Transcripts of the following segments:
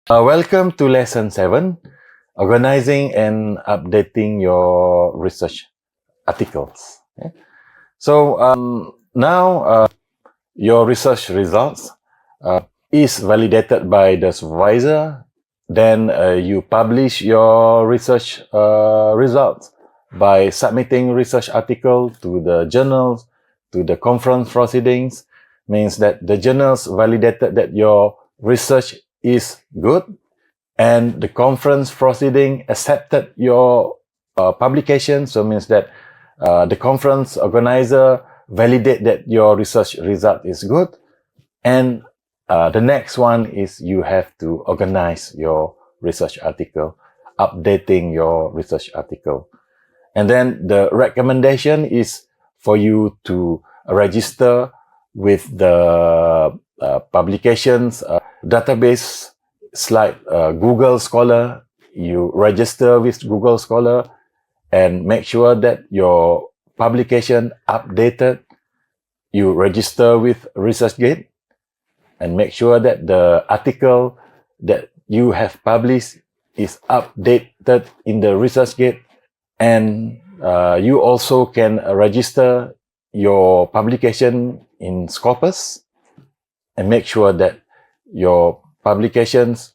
Welcome to Lesson 7, Organizing and Updating Your Research Articles. Okay? So now your research results is validated by the supervisor. Then you publish your research results by submitting research article to the journals, to the conference proceedings. Means that the journals validated that your research is good, and the conference proceeding accepted your publication. So means that the conference organizer validate that your research result is good. And the next one is you have to organize your research article, updating your research article. And then the recommendation is for you to register with the publications database like Google Scholar. You register with Google Scholar and make sure that your publication updated. You register with ResearchGate and make sure that the article that you have published is updated in the ResearchGate. And you also can register your publication in Scopus and make sure that your publications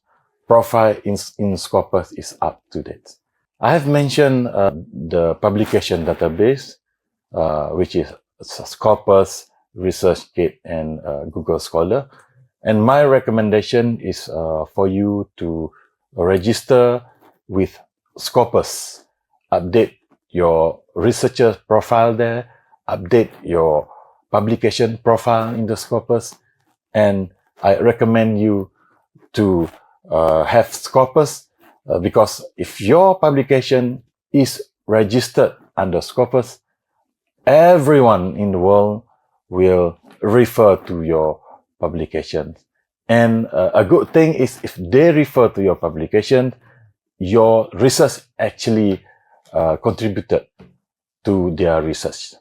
profile in Scopus is up to date. I have mentioned the publication database, which is Scopus, ResearchGate, and Google Scholar. And my recommendation is for you to register with Scopus, update your researcher profile there, update your publication profile in the Scopus, and I recommend you to have Scopus because if your publication is registered under Scopus, everyone in the world will refer to your publication. And a good thing is if they refer to your publication, your research actually contributed to their research.